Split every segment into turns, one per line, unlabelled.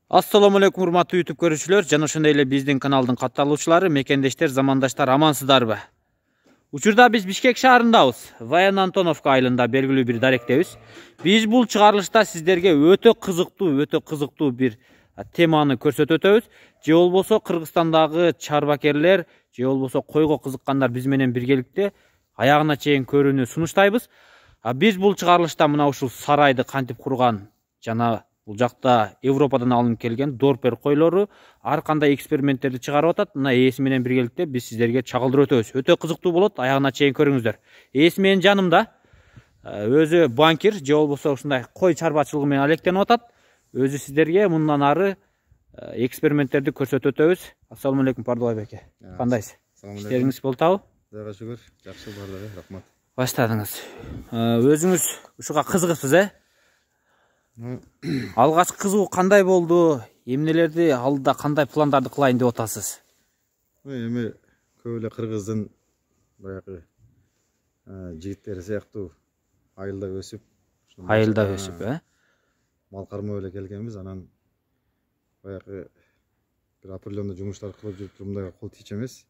Assalamu алейкум, урматтуу YouTube көрүүчүлөр, жана ошондой эле биздин каналдын катталуучулары, мекендештер, замандаштар, амансыздарбы? Учурда биз Бишкек шаарындабыз. Ваян Антоновка айылында белгилүү бир даректебиз. Биз бул чыгарылышта сиздерге өтө кызыктуу бир теманы көрсөтүп өтөбүз. Же болбосо Кыргызстандагы чарбакерлер, же болбосо койго кызыккандар биз менен биргеликте аягына чейин көрүүнү сунуштайбыз. Биз бул чыгарылышта мына ушул сарайды кантип курган жана бул жакта Европадан алынып келген дорпер койлору ар кандай эксперименттерди чыгарып атат. Мына ээси менен биргеликте биз сиздерге чагылдырып өтөбүз. Өтө кызыктуу болот, аягына чейин көрүңүздөр. Ээси менин жанымда. Өзү банкир, же болбосо ушундай кой чарбачылыгы менен алектенип атат. Өзү сиздерге мындан ары эксперименттерди көрсөтүп өтөбүз. Ассаламу алейкум Пардубай беке. Кандайсыз? Иштериңиз болтабы?
Кудайга шүгүр, жакшы баардыгы, рахмат.
Баштадыңыз. Өзүңүз ушуга кызыгыпсыз, Алгач кызыгуу кандай болду? Эмнелерди алдыда кандай пландарды кылайын деп атасыз?
Эми көп эле кыргыздын баягы жигиттери сыяктуу айылда өсүп, мал кармоо эле келгенбиз. Анан баягы бир определенный жумуштар кылып жүрүп мындайга кол тийчү эмес.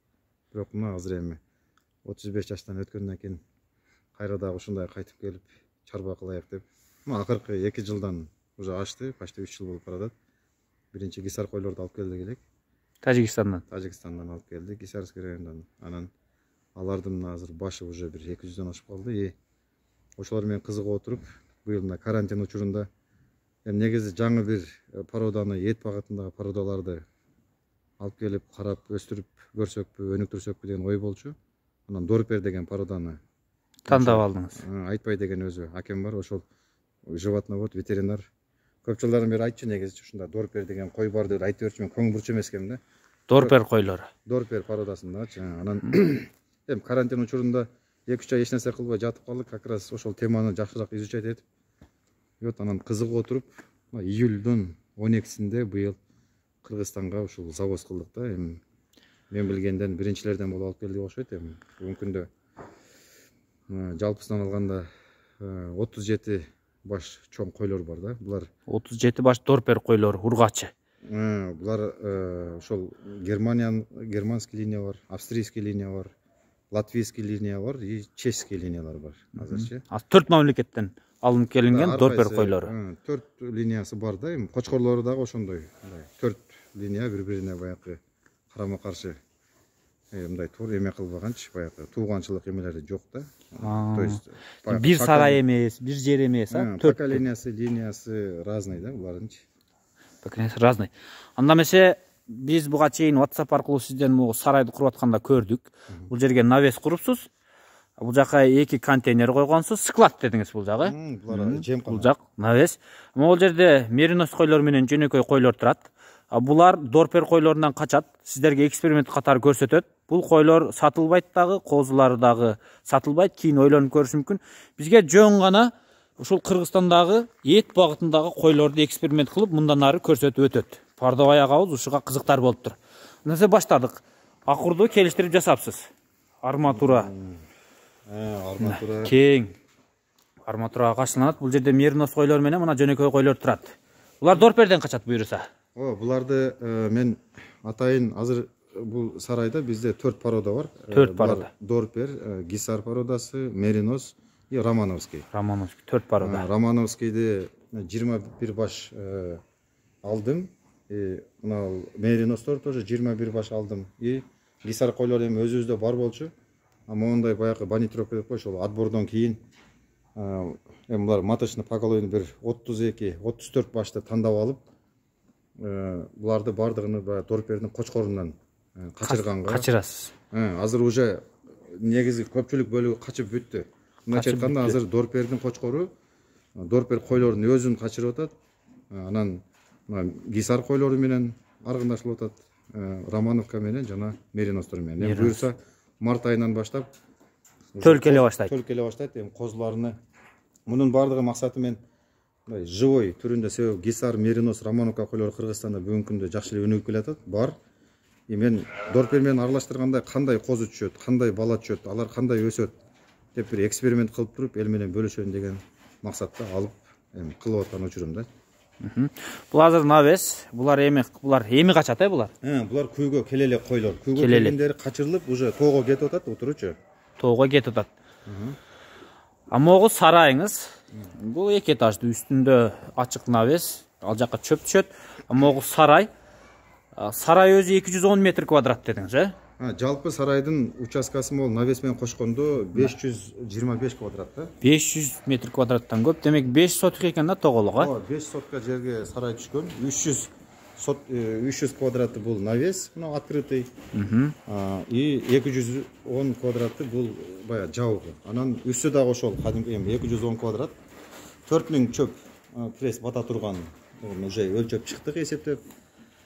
Бирок мына азыр эми 35 жаштан өткөндөн кийин кайра дагы ушундай кайтып келип чарба кылайык деп. Акыркы 2 жылдан уже ашты, почти 3 жыл болуп баратат. Биринчи гисар койлорду алып келдик элек. Тажикстандан алып келдик, Гисарский районунан. Анан алардын азыр башы уже бир 200дөн ашып калды. Ошолор менен кызыгып отуруп, быйыл мына карантин учурунда негизи жаңы бир породаны, эт багытындагы породаларды алып келип карап өстүрүп көрсөкпү, өнүктүрсөкпү деген ой болчу. Анан дорпер деген породаны
тандап алдыңыз.
Айтбай деген өзү акем бар, ошол животновод, ветеринар. Көп жылдардан бери айтчу, негизи ушунда дорпер деген кой бар деп айтып берчү, мен көңүл бурчу эмес экенмин да.
Дорпер койлору.
Дорпер породасындагычы. Анан эми карантин учурунда 2-3 ай эч нерсе кылбай жатып калдык, как раз ошол теманы жакшыраак изучать этип. Вот анан кызыгып отуруп, июлдун 12-синде быйыл Кыргызстанга ушул завоз кылдык да. Эми мен билгенден биринчилерден болуп алып келдик окшойт. Эми бүгүнкү күндө жалпысынан алганда 37 баш чоң койлор бар да. Булар
37 баш дорпер койлору, ургачы.
Булар ошол германский линия бар, австрийский линия бар, латвийский линия бар и чешский линиялар бар азырчы.
4 мамлекеттен алынып келинген дорпер койлору.
4 линиясы бар да. Эми кочкорлору дагы ошондой. 4 линия бири-бирине баягы карама-каршы. Мындай тур эме кылбаганчы, баягы тууганчылык эмелери жок да.
То есть бир сарай эмес, бир жер эмес, 4
поколениясы, линиясы разный да булардынчы.
Поколениясы разный. Анда эмесе биз буга чейин WhatsApp аркылуу сизден могу сарайды куруп атканда көрдүк. Бул жерге навес курупсуз. Бул жака 2 контейнер койгонсуз, склад дедиңиз бул жагы.
Булар жемкана.
Бул жак навес. Могул жерде меринос койлор менен жөнөкөй койлор турат. Булар дорпер койлорунан качат, сиздерге эксперимент катары көрсөтөт. Бул койлор сатылбайт дагы, козулары дагы сатылбайт, кийин ойлонуп көрүш мүмкүн. Бизге жөн гана ушул Кыргызстандагы эт багытындагы койлорду эксперимент кылып, мындан ары көрсөтүп өтөт. Пардабай агабыз ушуга кызыктар болуптур. Нерсе баштадык. Акурду келиштирип жасапсыз. Арматура.
Арматура.
Кең. Арматурага кашыланат. Бул жерде меринос койлор менен мына жөнөкөй койлор турат. Булар дорперден качат буюрса.
Буларды мен атайын азыр бул сарайда бизде 4 порода бар.
4 порода.
Дорпер, гисар породасы, меринос и романовский.
4 порода.
Романовскийди 21 баш алдым. Мына мериностор тоже 21 баш алдым. И гисар койлор эми өзүбүздө бар болчу. Мондай баягы банитровка деп коюш, ошол отбордон кийин эми булар маточный поголовьйни бир 32-34 башты тандап алып, буларды бардыгын дорпердин кочкорунан качырасыз. Азыр уже негизи көпчүлүк бөлүгү качып бүттү. Мындайча айтканда азыр дорпердин кочкору дорпер койлордун өзүн качырып атат. Анан гисар койлору менен аргындашылып атат. Романовка менен жана мериностор менен. Буюрса март айынан баштап
төлкеле баштайт.
Эми козуларны мунун бардыгы максаты мен живой түрүндө, себеби гисар, меринос, романовка койлору Кыргызстанда бүгүнкү күндө жакшы эле өнүгүп келатат. Бар. Мен дорпер менен аралаштырганда кандай козу түшөт, кандай бала түшөт, алар кандай өсөт деп бир эксперимент кылып туруп эл менен бөлүшөйүн деген максатта алып кылып аткан учурумда.
Бул азыр навес. Булар эми качат, булар.
Булар күйгө келе эле койлор. Күйгө
Келе эле.
келгендери качырылып, уже тоого кетип атат, отуручу.
Тоого кетип атат. А могу сарайыңыз. Бул 2 этажды, үстүндө ачык навес, ал жакка чөп түшөт. А могу сарай. Сарай өзү 210 метр квадрат дедиңиз,
Жалпы сарайдын участкасы могул навес менен кошкондо 525 квадрат да.
500 метр квадраттан көп. Демек 5 сотка экен да тоголого.
5 сотка жерге сарай түшкөн. 300 квадраты бул навес, мына открытый. И 210 квадраты бул бая жабыгы. Анан үстү дагы ошол кадимки 210 квадрат. 4000 чөп пресс бата турган. Уже өлчөп чыктык эсептеп.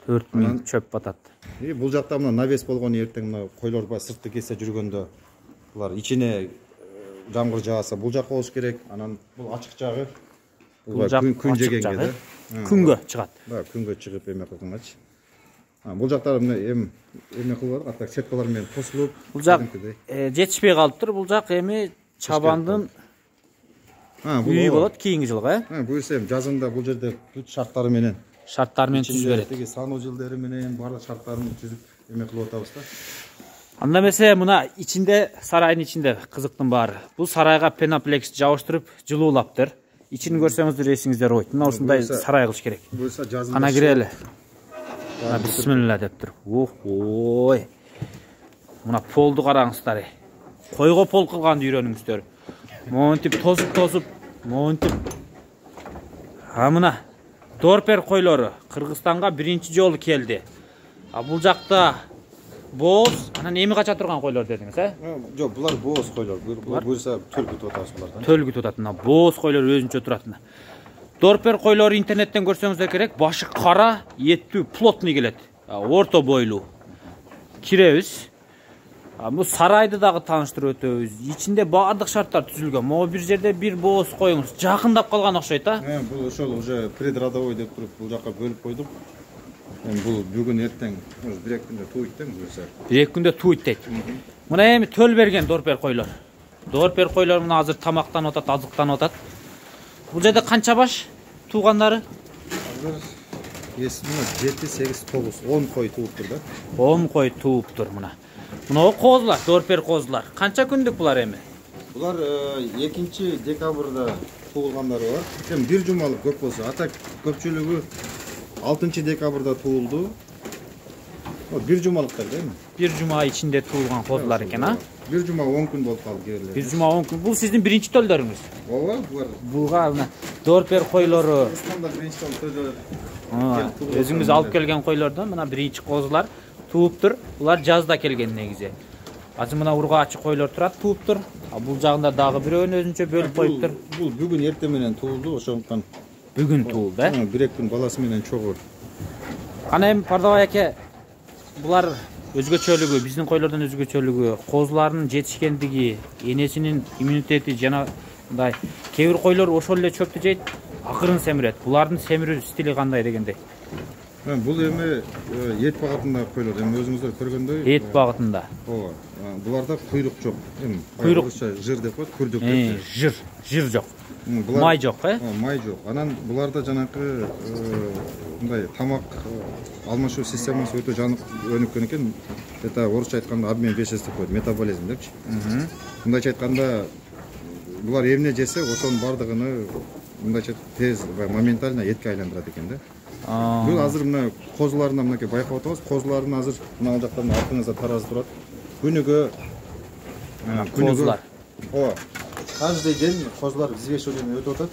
4000 чөп батат.
И бул жакта мына навес болгон эртең мына койлор ба сыртты кесе жүргөндө булар ичине жамгыр жааса бул жакка болуш керек. Анан бул ачык жагы. Бул күн жегенге да.
Күнгө чыгат.
Күнгө чыгып эме кылгангачы. Бул жактар эме кылып атак сеткалар менен тосулуп.
Бул жак жетишпей калыптыр. Бул жак эми чабандын үйү болот кийинки жылга,
Буюрса жазында бул жерде бүт шарттары менен
түзүп берет.
Теги саноо жылдары менен барлык шарттарын түзүп эме кылып атабыз да.
Анда эмесе мына ичинде, сарайдын ичинде кызыктын баары. Бул сарайга пеноплекс жабыштырып жылуулаптыр. Ичин көрсөңүздөр эсиңиздер ойт. Мына ушундай сарай кылыш керек.
Буюрса жазында
Кана кирели. Бисмилла дептир. Ой. Мына полду караңыздар. Койго пол кылганды үйрөнүңүздөр. Монтип тосуп, монтип. Мына дорпер койлору Кыргызстанга биринчи жолу келди. Бул жакта бооз, анан эми кача турган койлор дедиңиз,
Жок, булар бооз койлор. Буюрса төл күтүп атабыз булардан.
Төл күтүп атат. Мына бооз койлор өзүнчө турат. Дорпер койлору интернеттен көрсөңүздөр керек. Башы кара, еттүү, плотный келет. Орто бойлуу. Киребиз. Бул сарайды дагы тааныштырып өтөбүз. Ичинде баардык шарттар түзүлгөн. Могу бир жерде бир бооз коюңуз жакындап калган окшойт,
Бул ошол уже предродовой деп туруп бул жакка бөлүп койдук. Бул бүгүн эртең 1-2 күндө тууйт да буюрса.
1-2 күндө тууйт дейт. Мына эми төл берген дорпер койлор. Дорпер койлор мына азыр тамактанып атат, азыктанып атат. Бул жерде канча баш туугандары?
Азыр эсимде 7, 8, 9, 10 кой тууптур да.
10 кой тууптур мына. Мына козулар, дорпер козулар. Канча күндүк булар эми?
Булар 2 декабрда туулгандары бар. Эми бир жумалык көп болсо, атак көпчүлүгү 6 декабрда туулду. Бир жумалыктар да эми.
Бир жума ичинде туулган козулар экен,
Бир жума 10 күн болуп калды кээрлер.
Бир жума 10 күн. Бул сиздин биринчи төлдөрүңүз.
Ооба, булар.
Буга мына дорпер койлору.
Кыргызстанда биринчи төлдөр.
Өзүңүз алып келген койлордон мына биринчи козулар тууптур. Булар жазда келген негизи. Азыр мына ургаачы койлор турат тууптур. Бул жагында дагы бирөөнү өзүнчө бөлүп коюптур.
Бул бүгүн эртең менен туулду, ошондуктан
Бүгүн туулду,
1-2 күн баласы менен чогуу.
Кана эми Пардабай аке, булар өзгөчөлүгү, биздин койлордон өзгөчөлүгү, козулардын жетишкендиги, энесинин иммунитети жана мындай кээ бир койлор ошол эле чөптү жейт, акырын семирет. Булардын семирүү стили кандай дегендей?
Бул эми эт багытындагы койлор, эми өзүңүздөр көргөндөй.
Эт багытында.
Ооба. Буларда куйрук жок. Эми
Куйрук
жыр деп коет, күрдүк деп.
Жыр жок. Май жок,
Май жок. Анан буларда жанакы мындай тамак алмашуу системасы өтө жанык өнүккөн экен. Это орусча айтканда обмен веществ деп коет, метаболизм депчи. Мындайча айтканда булар эмне жесе, ошонун бардыгын мындайча тез, моментально этке айландырат экен да. Бул азыр мына козуларына мынакей байкап атабыз. Козулардын азыр мына жактан артыңызда таразы турат. Күнүгө
козулар.
Ооба. Каждый день козулар взвешивание өтүп атат.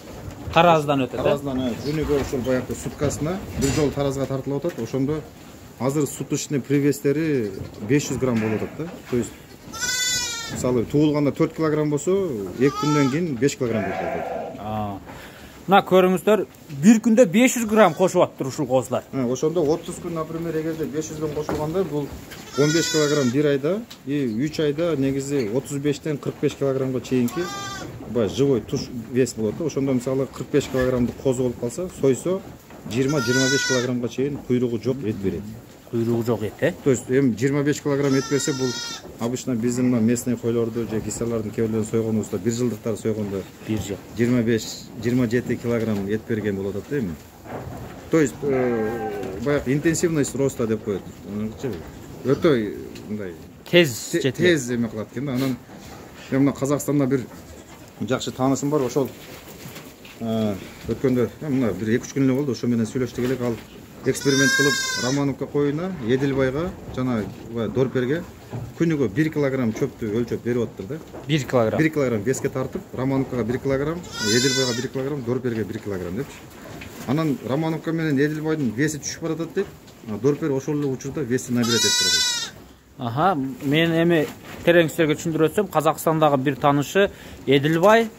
Тараздан өтөт,
Тараздан күнүгө ошол баягы суткасына бир жолу таразга тартылып атат. Ошондо азыр суточный привестери 500 грамм болуп атат да. То есть мисалы туулганда 4 килограмм болсо, 2 күндөн кийин 5 килограмм болуп атат.
Мына көрүңүздөр, бир күндө 500 грамм кошуп аттыр ушул козулар.
Ошондо 30 күн, например, эгерде 500 грамм кошулганда, бул 15 килограмм бир айда, и 3 айда негизи 35-тен 45 килограммга чейинки живой туш вес болот да. Ошондо мисалы 45 килограммдык козу болуп калса, сойсо 20-25 килограммга чейин куйругу жок эт берет.
Куйругу жок эт,
То есть эми 25 килограмм эт берсе, бул обычно биздин местный койлорду же кисалардын кебелерин сойгонубузда, бир жылдыктар сойгондо 25-27 килограмм эт берген болот да эми. То есть баягы интенсивность роста деп коет. Өтө мындай
Тез жетет.
тез эме кылат экен да. Анан мен мына Казакстанда бир жакшы таанышым бар. Ошол өткөндө мына бир 2-3 күн эле болду. Ошо менен сүйлөштүк элек. Ал эксперимент кылып Романовка коюна Эдилбайга жана Дорперге күнүгө 1 килограмм чөптү өлчөп берип атыптыр да.
1 килограмм.
1 килограмм веске тартып, Романовкага 1 килограмм, Эдилбайга 1 килограмм, Дорперге 1 килограмм депчи. Анан Романовка менен Эдилбайдын веси түшүп баратат дейт. Дорпер ошол эле учурда вести набирать этип турат.
Аха, мен эми терең силерге түшүндүрүп өтсөм, Казакстандагы бир таанышы Эдилбай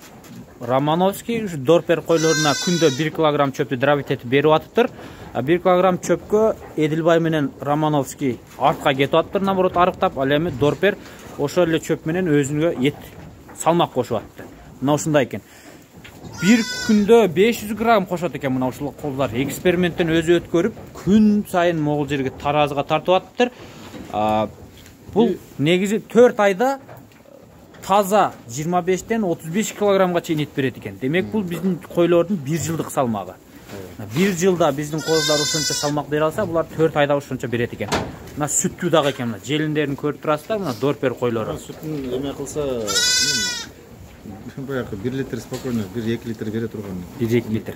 Романовский Дорпер койлоруна күндө 1 килограмм чөптү дробить этип берип атыптыр. 1 килограмм чөпкө Эдилбай менен Романовский артка кетип атыптыр, наоборот арыктап, ал эми Дорпер ошол эле чөп менен өзүнө эт салмак кошуп атты. Мына ушундай экен. Bir күндө 500 грамм кошот экен мына ушул колдар. Эксперименттен өзү өткөрүп, күн сайын могул жерге таразыга тартып атыптыр. Бул негизи 4 айда таза 25-тен 35 килограммга чейин эт берет экен. Демек бул биздин койлордун 1 жылдык салмагы. 1 жылда биздин коздар ушунча салмак бере алса, булар 4 айда ушунча берет экен. Мына сүттүү дагы экен, мына желиндерин көрүп турасыздар, мына Дорпер койлору.
Сүтүн эме кылса баягы 1 литр спокойно 1-2 литр бере турган.
1-2 литр.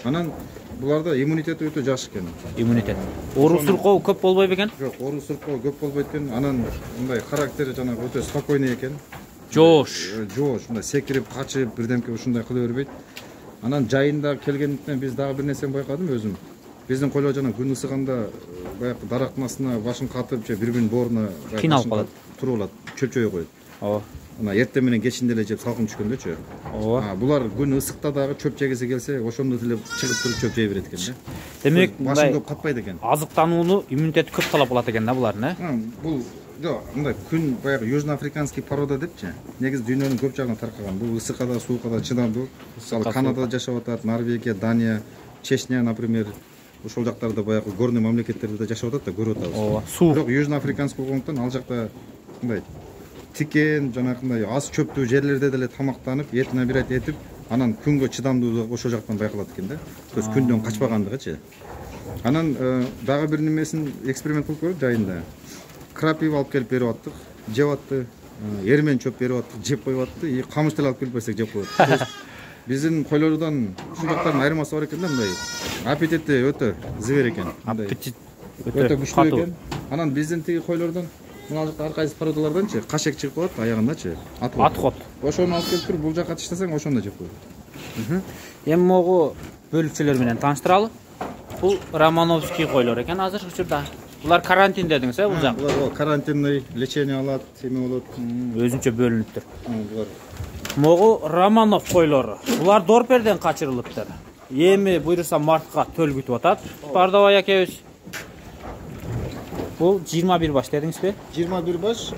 Анан буларда иммунитети өтө жакшы экен.
Иммунитет. Оору суркоо көп болбойбу экен?
Жок, оору суркоо көп болбойт экен. Анан мындай характери жанагы өтө спокойный экен.
Жоош.
Жоош, мындай секирип, качып, бирдемке ушундай кыла бербейт. Анан жайында келгендиктен биз дагы бир нерсени байкадым өзүм. Биздин койлор жана күн ысыганда баягы дарактын астына башын катып, же бири-биринин бооруна
кыйналып калат.
Туруп алат, чөпчөй коет.
Ооба.
Мына эртең менен кечинде эле жеп салкын түшкөндөчү.
Ооба.
Булар күн ысыкта дагы чөп жегиси келсе, ошондо деле чыгып туруп чөп жей берет экен да.
Демек,
башын көп катпайт экен.
Азыктанууну, иммунитети көп талап кылат экен да булардын,
Бул мындай күн баягы южноафриканский порода депчи. Негизи дүйнөнүн көп жагына таркаган. Бул ысыкка да, суукка да чыдамдуу. Мисалы Канадада жашап атат, Норвегия, Дания, Чечня, например, ошол жактарда баягы горный мамлекеттерде да жашап атат да, көрүп атабыз.
Ооба. Суу.
Бирок южноафриканский болгондуктан ал жакта мындай тикен, жанакындай аз чөптүү жерлерде деле тамактанып, эт набирать этип, анан күнгө чыдамдуулугу ошол жактан байкалат экен да. То есть күндөн качпагандыгычы. Анан дагы бир немесин эксперимент кылып көрдүк жайында. Крапива алып келип берип аттык, жеп атты. Эрмен чөп берип аттык, жеп коюп атты. И камыш деле алып келип берсек жеп коет. Биздин койлордон ушул жактардын айырмасы бар экен да, мындай аппетити өтө зыбер экен.
Аппетит
өтө күчтүү экен. Анан биздин тиги койлордон мына жакта ар кайсы породаларданчы кашек чыгып калат аягындачы.
Отход.
Ошону алып келип туруп бул жакка таштасаң ошондо жеп коет.
Эми могу бөлүкчөлөр менен тааныштыралы. Бул Романовский койлор экен азыр учурда. Булар карантин дедиңиз, бул жак?
Булар карантинный лечение алат, эме болот.
Өзүнчө бөлүнүптүр.
Булар
Могу Романов койлору. Булар Дорперден качырылыптыр. Эми буйруса мартка төл күтүп атат. Бардабай акебиз. Бул 21 баш дедиңизби?
21 баш.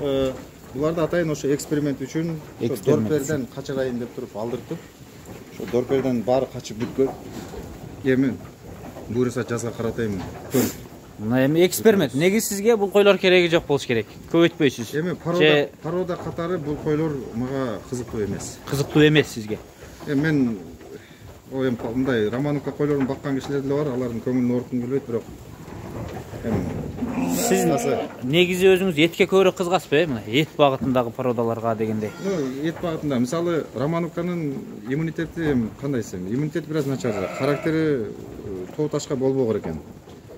Буларды атайын ошо эксперимент үчүн Дорперден качырайын деп туруп алдыртып. Ошо Дорперден баары качып бүткөн. Эми буйруса жазга каратайм төл.
Мына эми эксперимент. Неге сизге бул койлор кереги жок болуш керек? Көп өтпөйсүз.
Эми порода катары бул койлор мага кызыктуу эмес.
Кызыктуу эмес сизге.
Мен мындай Романовка койлорун баккан кишилер деле бар, алардын көңүлүн ооруккум келбейт, бирок
сиз негизи өзүңүз этке көбүрөөк кызгасызбы, мына эт багытындагы породаларга дегендей?
Эт багытында, мисалы Романовканын иммунитети кандай десем, иммунитет бир аз начар, характери тоо ташка болбогор экен.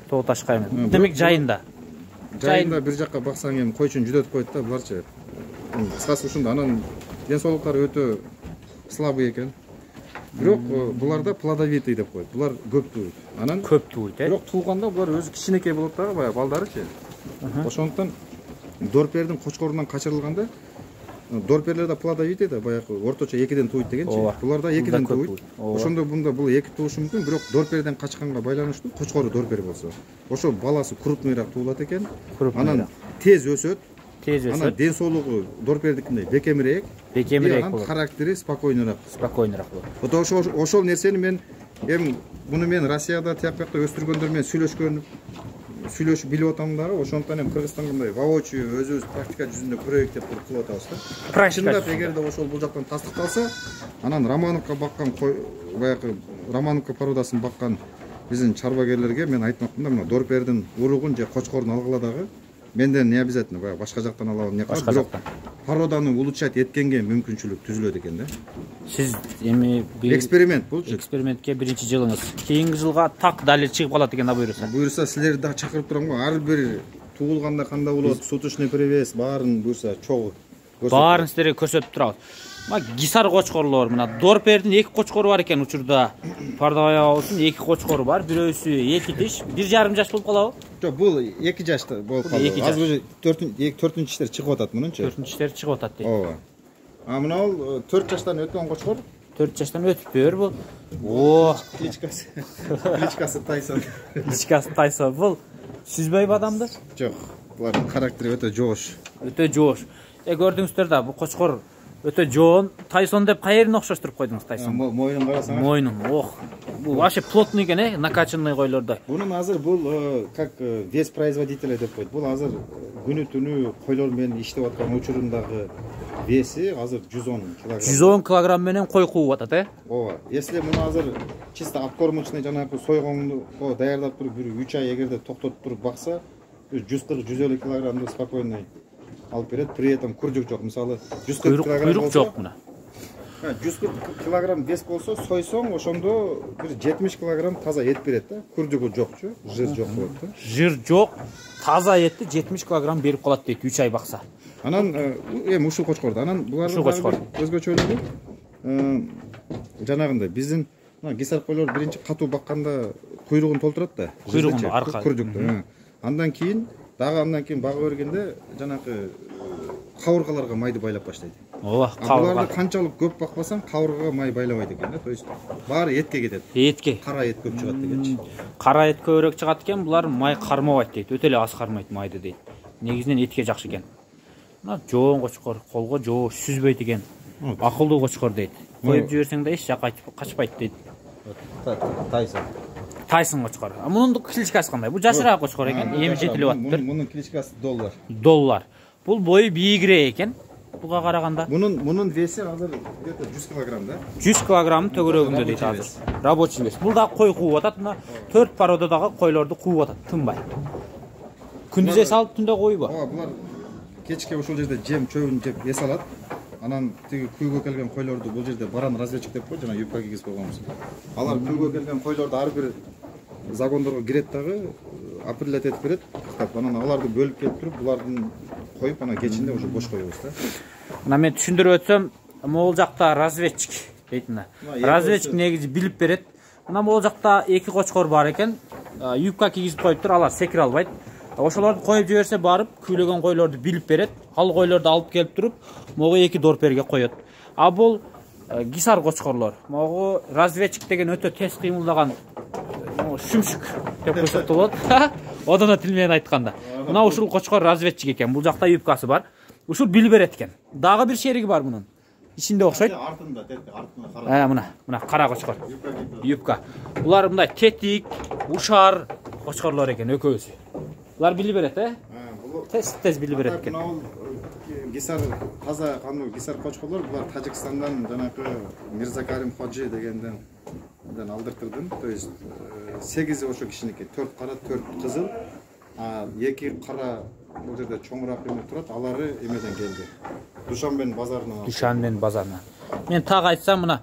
Тоо ташка эмес. Демек жайында.
Жайында бир жакка баксаң эми койчун жүдөтүп коет да, буларчы. Кыскасы ушунда, анан ден соолуктары өтө слабый экен. Бирок буларда плодовитый деп коет. Булар көп тууйт. Анан
көп тууйт,
бирок тууганда булар өзү кичинекей болот дагы, баягы балдарычы. Ошондуктан Дорпердин кочкорунан качырылганда Дорперлер да плодовитый да, баягы орточо 2ден тууйт дегенчи. Буларда 2ден тууйт. Ошондо бунда бул 2 туушу мүмкүн, бирок Дорперден качканга байланыштуу кочкору Дорпер болсо, ошо баласы крупныйраак туулат экен. Анан тез өсөт. Анан ден соолугу Дорпердикиндей бекемирээк.
Бекемирээк болот.
Характери спокойныраак.
Спокойныраак болот.
Ошол нерсени мен муну мен Россияда тияк бакта өстүргөндөр менен сүйлөшүп билип атам дагы. Ошондуктан эми Кыргызстанга мындай воочию өзүбүз практика жүзүндө көрөйүк деп кылып атабыз да. Чындап эгерде ошол бул жактан тастыкталса, анан Романовка баккан баягы Романовка породасын баккан биздин чарбагерлерге мен айтмакмын да, мына дорпердин уругун же кочкорун алгыла дагы менден не обязательно баягы башка жактан алабын эмне кылабын, бирок породаны улучшать эткенге мүмкүнчүлүк түзүлөт экен да.
Сиз эми
Эксперимент болчу.
Экспериментке биринчи жылыңыз. Кийинки жылга так далил чыгып калат экен да буюрса.
Буюрса силерди дагы чакырып турам го. Ар бир туулганда кандай болот, суточный привес баарын буюрса чогуу көрсөтүп.
Баарын силерге көрсөтүп турабыз. Мына гисар кочкорлор, мына дорпердин 2 кочкору бар экен учурда. Пардагая болсун 2 кочкору бар. Бирөөсү 2 тиш, 1,5 жаш болуп калабы?
Жок, бул 2 жашта болуп калды. Азыр уже 4-4 иштер чыгып атат мунунчу.
4 иштер чыгып атат дейт.
Ооба. Мына бул 4 жаштан өткөн кочкор.
4 жаштан өтүптүр бул. О,
Кличкасы Тайсон.
Кличкасы Тайсон. Бул сүзбөйбү адамды?
Жок, булардын характери өтө жоош.
Өтө жоош. Көрдүңүздөр да, бул кочкор өтө жоон. Тайсон деп кайерин окшоштуруп койдуңуз Тайсон?
Мойнун карасаңыз.
Мойнун. Ох. Бул вообще плотный экен, накачанный койлордой.
Бунун азыр бул как вес производителя деп койт. Бул азыр күнү түнү койлор менен иштеп аткан учурундагы веси азыр 110 кг.
110 кг менен кой кууп атат,
Ооба. Если муну азыр чисто откормочный жанагы сойгонду даярдап туруп бир 3 ай эгерде токтотуп туруп бакса, 140-150 кг спокойно алып берет. При этом куржук жок. Мисалы 140 кг
куйрук жок мына.
140 кг вес болсо, сойсоң ошондо бир 70 кг таза эт берет да. Куржугу жокчу, жир жок болот да.
Жир жок, таза этти 70 кг берип калат дейт 3 ай бакса.
Анан эми ушул кочкорду, анан булардын өзгөчөлүгү жанагындай биздин гисар койлор биринчи катуу бакканда куйругун толтурат да.
Куйругун арка
куржукту. Андан кийин бага бергенде жанагы кабыргаларга майды байлап баштайт.
Ооба, кабырга.
Буларды канчалык көп бакпасаң, кабыргага май байлабайт экен да. То есть баары этке кетет.
Этке.
Кара эт көп чыгат дегенчи.
Кара эт көбүрөөк чыгат экен, булар май кармабайт дейт. Өтө эле аз кармайт майды дейт. Негизинен этке жакшы экен. Мына жоон кочкор, колго жоош, сүзбөйт экен. Акылдуу кочкор дейт. Коюп жиберсең да эч жака качпайт дейт.
Тайсон.
Тайсон кочкор. Мунун кличкасы кандай? Бул жашыраак кочкор экен, эми жетилип атыптыр.
Мунун кличкасы доллар.
Доллар. Бул бою бийигирээк экен. Буга караганда.
Мунун веси азыр где-то 100 кг да.
100 кг төгөрөгүндө дейт азыр. Рабочий вес. Бул да кой кууп атат, мына 4 породадагы койлорду кууп атат, тынбай. Күндүз эс алып түндө койбу?
Ооба, булар кечке ошол жерде жем чөбүн жеп эс алат. Анан тиги күйгө келген койлорду бул жерде баран разведчик деп койт, жана юбка кийгиз койгонбуз. Алар күйгө келген койлорду ар бир загондорго кирет дагы, апрелет этип берет. Анан аларды бөлүп келип туруп, булардын коюп, анан кечинде уже бош коебуз да.
Мына мен түшүндүрүп өтсөм, могул жакта разведчик дейт мына. Разведчик негизи билип берет. Мына могул жакта 2 кочкор бар экен. Юбка кийгизип коюптур, алар секире албайт. Ошолорду коюп жиберсе барып, күйлөгөн койлорду билип берет. Ал койлорду алып келип туруп, могу 2 дорперге коёт. А бул гисар кочкорлор. Могу разведчик деген өтө тез кыймылдаган шүмшүк деп койсок болот. Одоно тил менен айтканда. Мына ушул кочкор разведчик экен. Бул жакта юбкасы бар. Ушул билип берет экен. Дагы бир шериги бар мунун. Ичинде окшойт.
Артында кара.
Мына кара кочкор. Юбка. Булар мындай тетик, ушар кочкорлор экен экөөсү. Булар билип берет, Тез билип берет экен.
Гисар таза кандуу гисар кочкорлор, булар Тажикстандан жанагы Мирзакарим Ходжи дегенден алдыртырдым. То есть 8 ошо кишиники, 4 кара, 4 кызыл, 2 кара бул жерде чоңураак эме турат, алары эмеден келди. Душанбе базарынан.
Душанбе базарынан. Мен так айтсам, мына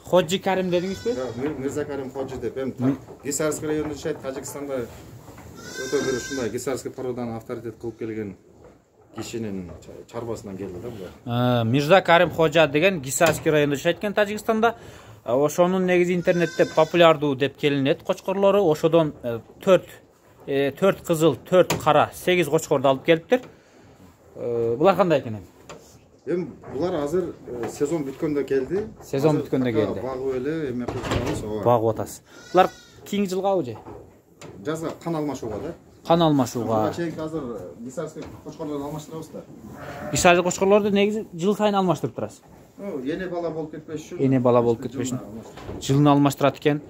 Ходжи Карим дедиңизби?
Мирзакарим Ходжи деп, эми Гисарский районунда жашайт, Тажикстанда өтө бир ушундай гисарский породаны авторитет кылып келген кишинин чарбасынан келди да булар.
Мирза Карим Ходжа деген Гисарский районунда жашайт экен Тажикстанда. Ошонун негизи интернетте популярдуу деп келинет кочкорлору. Ошодон 4 кызыл, 4 кара, 8 кочкорду алып келиптир. Булар кандай экен?
Эми булар азыр сезон бүткөндө келди.
Сезон бүткөндө келди.
Багып эле эме кылабыз, ооба.
Багып атасыз. Булар кийинки жылгабы же?
Жазга кан алмашууга да.
Кан алмашууга.
Чейинки азыр гисарский кочкорлорду алмаштырабыз да.
Гисарский кочкорлорду негизи жыл сайын алмаштырып турасыз.
Эне бала болуп кетпеш үчүн.
Эне бала болуп кетпеш үчүн. Жылына алмаштырат экен.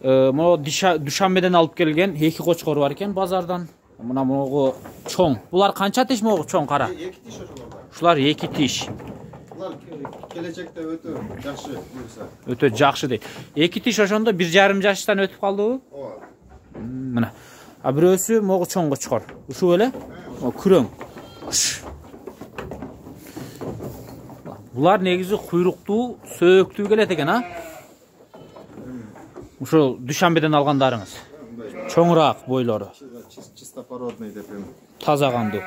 Могу Душанбеден алып келген 2 кочкор бар экен базардан. Мына могу чоң. Булар канча тиш могу чоң кара?
2 тиш ошолорда.
Ушулар 2 тиш.
Булар келечекте өтө жакшы буюрса.
Өтө жакшы дейт. Эки тиш ошондо 1,5 жаштан өтүп калдыбы?
Ооба.
Мына. А бирөөсү могу чоңго чыкар. Ушул эле? Күрөң. Булар негизи куйруктуу, сөөктүү келет экен, а? Ушул Душанбеден алгандарыңыз. Чоңураак бойлору.
Чистопородный деп эми.
Таза кандуу.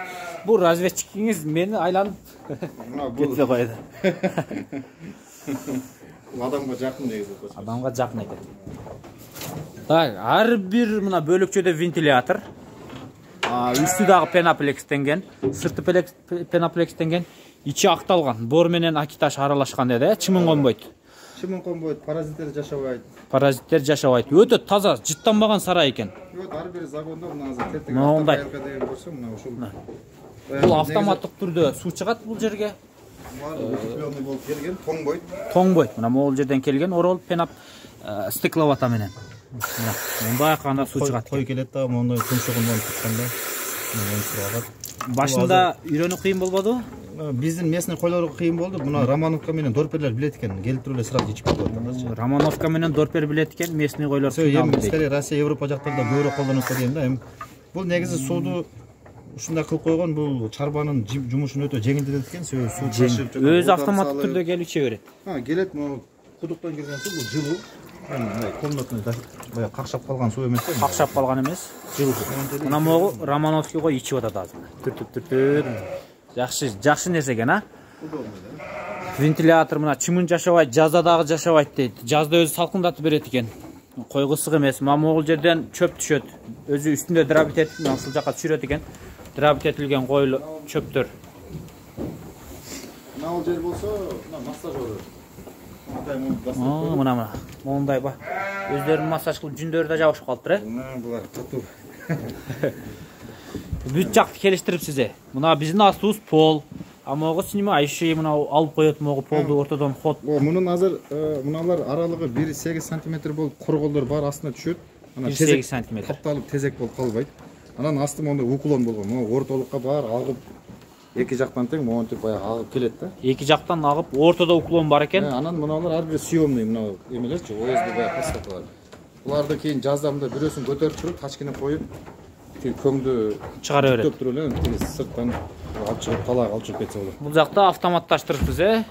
Бул разведчикиңиз мени айланып кетсе койду.
Адамга жакын негизи.
Адамга жакын экен. Так, ар бир мына бөлөкчөдө вентилятор. Үстү дагы пеноплекстенген, сырты пеноплекстенген, ичи акталган. Бор менен акиташ аралашкан деди, чымын конбойт.
Чымын конбойт, паразиттер жашабайт.
Паразиттер жашабайт. Өтө таза, жыттанбаган сарай экен.
Ар бир загонда мына азыр тетек
мындай
деген көрсөң, мына ушул.
Бул автоматтык түрдө суу чыгат бул жерге.
Утепленный болуп келген, тоңбойт.
Тоңбойт. Мына могул жерден келген орол пенап стекловата менен. Мына мындай кандай суу чыгат.
Кой келет да, мондай тумшугундан тутканда.
Башында үйрөнүү кыйын болбодубу?
Биздин местный койлорго кыйын болду. Мына Романовка менен Дорперлер билет экен. Келип туруп эле сразу ичип кетип.
Романовка менен Дорпер билет экен, местный койлор.
Скорее Россия, Европа жактарда көбүрөөк колдонот дейм да. Бул негизи сууду ушундай кылып койгон, бул чарбанын жумушун өтө жеңилдетет экен. Суу ташып,
өзү автоматтык түрдө келип иче берет.
Келет, могу кудуктан келген суу бул жылуу. Комнатный баягы какшап калган суу эмес да.
Какшап калган эмес, жылуу. Мына могу Романовский кой ичип атат азыр. Түр. Жакшы нерсе экен, а? Вентилятор мына чымын жашабайт, жазда дагы жашабайт дейт. Жазда өзү салкындатып берет экен. Койго ысык эмес. Могул жерден чөп түшөт. Өзү үстүндө дырабит этип, ушул жака түшүрөт экен. Дырабит этилген койло чөптөр.
Мына жер болсо, мына массаж болот.
Мына мондай ба. Өздөрүн массаж кылып жүндөрү да жабышып калыптыр, э?
Булар татуу.
Бүт жакты келиштирипсиз. Мына биздин астыбыз пол. А могу снимающий мына алып коет могу полду ортодон ход.
Мунун азыр мыналар аралыгы 1,8 см болуп корголдор бар астына түшөт.
Ана 1,8 см.
Тапталып тезек болуп калбайт. Анан асты монда уклон болгон. Могу ортолукка бар агып эки жактан тең монтип баягы агып келет да.
Эки жактан агып, ортодо уклон бар экен.
Анан мыналар ар бир съемный мына эмелерчи, оезди баягы паспорталар. Буларды кийин жаздамда бирөөсүн көтөрүп туруп, тачкине коюп, көңдү
чыгара берет.
Төп туруп эле сырттан алып чыгып, талаак алып чыгып кетсе болот.
Бул жакта автоматташтырыпсыз, э?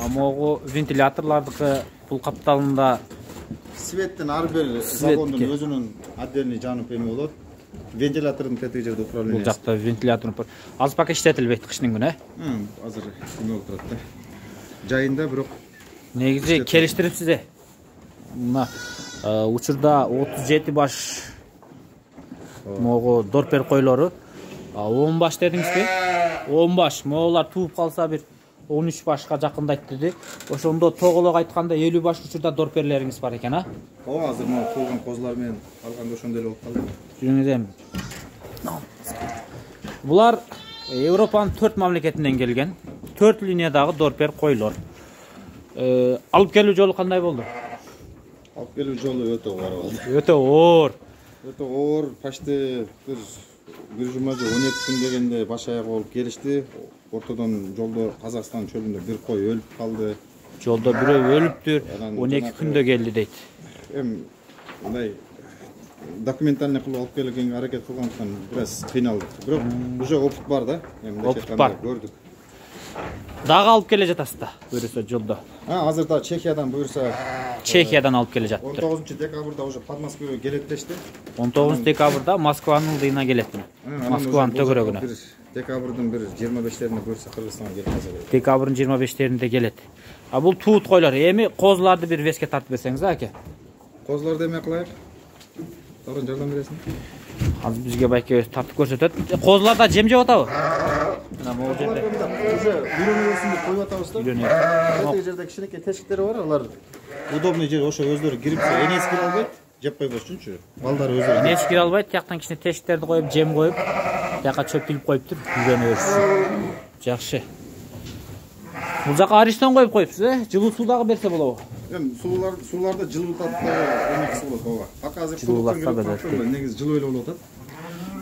Могу вентиляторлардыкы бул капталында
светтин ар бир загондун өзүнүн отдельный жанып эме болот. Вентилятордун тетиги жерде управление.
Бул жакта вентилятор. Азыр пока иштетилбейт кыштын күнү, э?
Азыр эме болуп турат да. Жайында бирок
негизи келиштирипсиз, э? Мына учурда 37 баш могу Дорпер койлору. 10 баш дедиңизби? 10 баш. Могулар тууп калса бир 13 башка жакындайт деди. Ошондо тоголок айтканда 50 баш учурда Дорперлериңиз бар экен, а?
Ооба, азыр могу туулган козулар менен алганда ошондой эле болуп калды.
Жүрүңүз эми. Булар Европанын 4 мамлекетинен келген. 4 линиядагы Дорпер койлор. Алып келүү жолу кандай болду?
Алып келүү жолу өтө оор болду.
Өтө оор.
Өтө оор, почти бир жума же 12 күн дегенде баш аяк болуп келишти. Ортодон жолдо Казакстан чөлүндө бир кой өлүп калды.
Жолдо бирөө өлүптүр, 12 күндө келди дейт.
Мындай документальный кылып алып келгенге аракет кылгандыктан бираз кыйналдык. Бирок уже опыт бар да.
Опыт бар.
Көрдүк.
Дагы алып келе жатасыз да, буюрса жолдо.
Азыр да Чехиядан буюрса
Чехиядан алып келе жатыптыр.
19 декабрда уже под Москвага келет дешти.
19 декабрда Москванын ылдыйына келет. Москванын төгөрөгүнө.
Декабрдын бир 25-лерине буюрса Кыргызстанга келип калса керек.
Декабрдын 25-леринде келет. Бул туут койлор. Эми козуларды бир веске тартып берсеңиз, аке.
Козуларды эме кылайык? Тагын жардам бересиң?
Азыр бизге байке тартып көрсөтөт. Козулар да жем жеп атабы? Мына могу жерде.
Уже үйрөнөбөсүн деп коюп атабыз да.
Үйрөнөбүз.
Бул жерде кичинекей тешиктери бар, алар удобный жер, ошо өздөрү кирипсе, энеси кире албайт, жеп койбош үчүнчү. Балдар өздөрү.
Энеси кире албайт, тияктан кичине тешиктерди коюп, жем коюп, тияка чөп тилип коюптур, үйрөнөбүз. Жакшы. Бул жака аристон коюп коюпсуз, э? Жылуу суу дагы берсе болобу?
Эми сууларды жылытат да эме кылса болот, ооба. Пока азыр суу негизи жылуу эле болуп атат.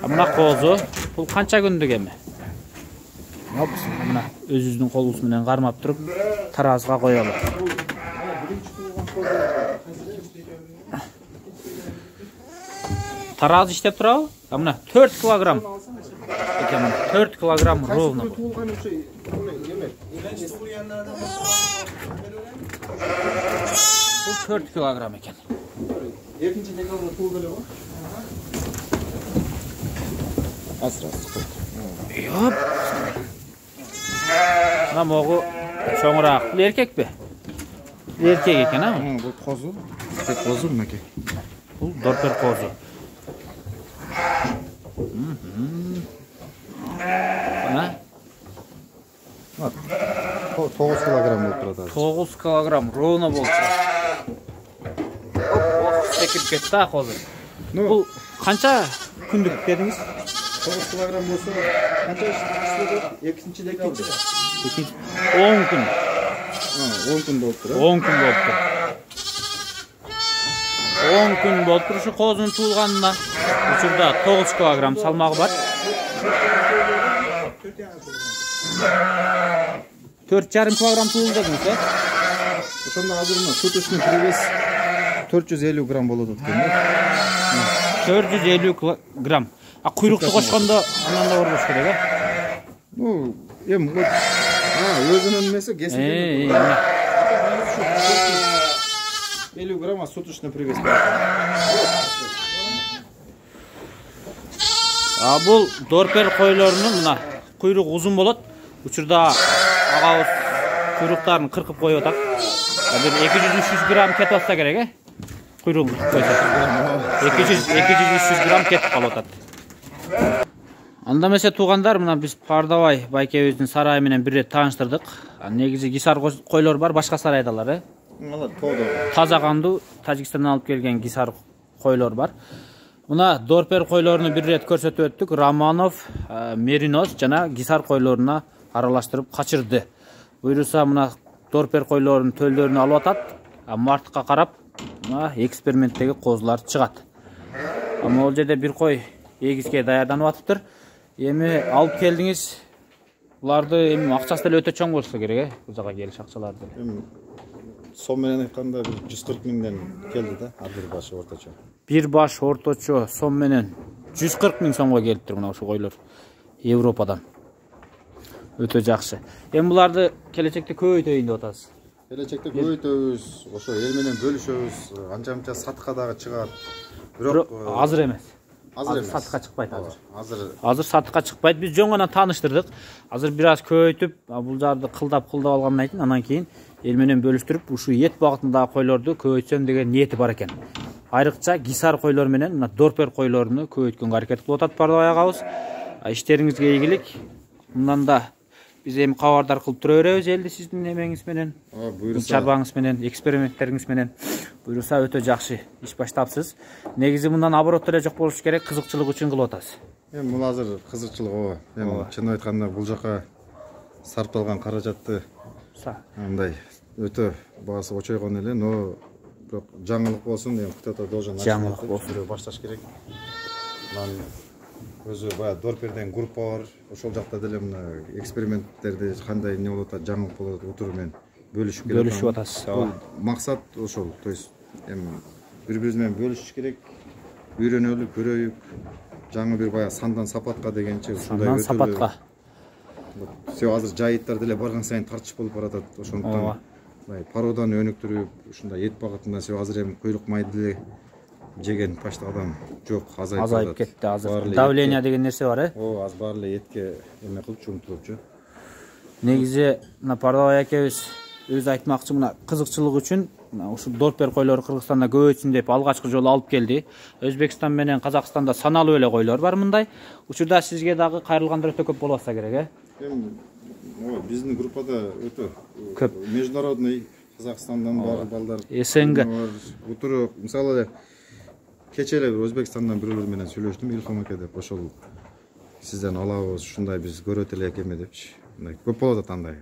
Мына козу, бул канча күндүк эми? Мына өзүбүздүн колубуз менен кармап туруп таразыга коелу. Таразы иштеп турабы? Мына 4 килограмм. Экен 4 килограмм ровно. Бул 4 килограмм экен.
Экинчи декабрда туулуп эле го. Азыр.
Йоп. Мына могу чоңураак. Бул эркекпи? Эркек экен, а?
Бул козу. Козу мынакей.
Бул дорпер козу. Мына
9 килограмм болуп турат азыр.
9 килограмм ровно болчу. Секип кетти а козу. Бул канча күндүк дедиңиз?
9 килограмм болсо канча иштеди? 2 декабрда.
10 күн.
10 күн болуптур.
10 күн болуптур. 10 күн болуптур ушу козунун туулганына. Учурда 9 килограмм салмагы бар. 4,5 килограмм туулду дедиңиз, э?
Ошондо азыр мына суточный привес 450 грамм болот экен.
450 килограмм. А куйрукту кошкондо андан да болбош керек, э?
Ну, эми вот өзүнүн немеси кесип 50 грамм суточный привес.
Бул дорпер койлорунун мына куйругу узун болот. Учурда агабыз куйруктарын кыркып коюп атат. Бир 200-300 грамм кетип атса керек, э? Куйругу койсо. 200-300 грамм кетип калып атат. Анда эмесе туугандар, мына биз Пардабай байкебиздин сарайы менен бир рет тааныштырдык. Негизи гисар койлор бар, башка сарайдалар, э? Таза кандуу Тажикстандан алып келген гисар койлор бар. Мына дорпер койлоруну бир рет көрсөтүп өттүк. Романов, Меринос жана гисар койлоруна аралаштырып качырды. Буйруса мына дорпер койлорунун төлдөрүнү алып атат. Мартка карап, мына эксперименттеги козулар чыгат. Могул жерде бир кой эгизге даярданып атыптыр. Эми алып келдиңиз. Буларды эми акчасы деле өтө чоң болсо керек, э? Бул жака келиш акчаларды.
Сом менен айтканда 140 миңден келди да, бир баш орточо.
Бир баш орточо сом менен 140 миң сомго келиптир мына ушул койлор Европадан. Өтө жакшы. Эми буларды келечекте көбөйтөйүн деп атасыз.
Келечекте көбөйтөбүз, ошо эл менен бөлүшөбүз, анча-мынча сатка дагы чыгат. Бирок
азыр эмес.
Азыр
сатка чыкпайт азыр.
Азыр
сатка чыкпайт. Биз жөн гана тааныштырдык. Азыр бир аз көбөйтүп, бул жарды кылдап алгандан кийин, анан кийин эл менен бөлүштүрүп, ушу эт багытындагы койлорду көбөйтсөм деген ниети бар экен. Айрыкча гисар койлор менен мына дорпер койлоруну көбөйткөнгө аракет кылып атат Пардабай агабыз. Иштериңизге ийгилик. Мындан да биз эми кабардар кылып тура беребиз элди сиздин эмеңиз менен, чарбаңыз менен, эксперименттериңиз менен. Буйруса өтө жакшы иш баштапсыз. Негизи мындан оборот деле жок болуш керек, кызыкчылык үчүн кылып атасыз.
Эми бул азыр кызыкчылык ооба. Эми чын айтканда бул жака сарпталган каражатты мындай өтө баасы очойгон эле, но бирок жаңылык болсун, эми кто-то должен
жаңылык болсун
башташ керек. Анан өзү баягы дорперден группа бар, ошол жакта деле мына эксперименттерди кандай эмне болуп атат, жаңылык болуп атат, утур менен бөлүшүп
атасыз.
Максат ошол, то есть эми бири-бирибиз менен бөлүшүш керек, үйрөнөлү, көрөйүк. Жаңы бир баягы сандан сапатка дегенче ушундай
өтөлү. Сандан сапатка.
Все азыр жайыттар деле барган сайын тартыш болуп баратат. Ошондуктан пароданы өнүктүрүп, ушундай эт багытында все азыр эми куйрук майды деле жеген почти адам жок, азайып
кетти азыр. Давление деген нерсе бар, э?
Ооба, аз баары эле этке эме кылып умтулупчу.
Негизи мына Пардабай акебиз өзү айтмакчы, мына кызыкчылык үчүн ушул дорпер койлору Кыргызстанда көбөйтсүн деп алгачкы жолу алып келди. Өзбекстан менен Казакстанда саналуу эле койлор бар мындай. Учурда сизге дагы кайрылгандар өтө көп болуп атса керек, э?
Эми биздин группада өтө көп международный Казакстандан бар балдар,
СНГ
утуру мисалы эле кече эле бир Өзбекстандан бирөөлөр менен сүйлөштүм, Илхам аке деп, ошол сизден алабыз, ушундай биз көрөт элек эме депчи. Мындай көп болуп атат андай.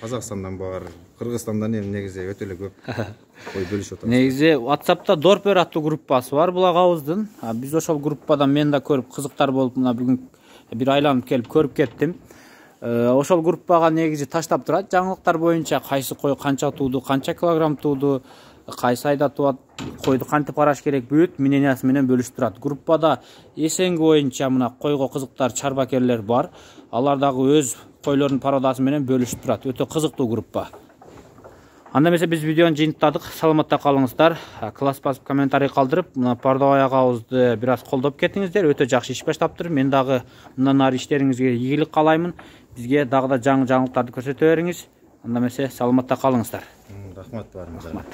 Казакстандан бар, Кыргызстандан эми негизи өтө эле көп ой бөлүшүп атат.
Негизи WhatsApp'та дорпер аттуу группасы бар бул агабыздын. Биз ошол группадан мен да көрүп кызыктар болуп, мына бүгүн бир айланып келип көрүп кеттим. Ошол группага негизи таштап турат жаңылыктар боюнча кайсы кой канча тууду, канча килограмм тууду, кайсы айда туат, койду кантип караш керек бүт мнениясы менен бөлүшүп турат. Группада СНГ боюнча мына койго кызыктар чарбакерлер бар. Алар дагы өз койлордун пародасы менен бөлүшүп турат. Өтө кызыктуу группа. Анда эмесе биз видеону жыйынтыктадык. Саламатта калыңыздар. Класс басып комментарий калдырып, мына Пардабай агабызды бир аз колдоп кетиңиздер. Өтө жакшы иш баштаптыр. Мен дагы мындан ары иштериңизге ийгилик каалаймын. Бизге дагы да жаңы жаңылыктарды көрсөтө бериңиз. Анда эмесе саламатта калыңыздар.
Рахмат барыңыздар.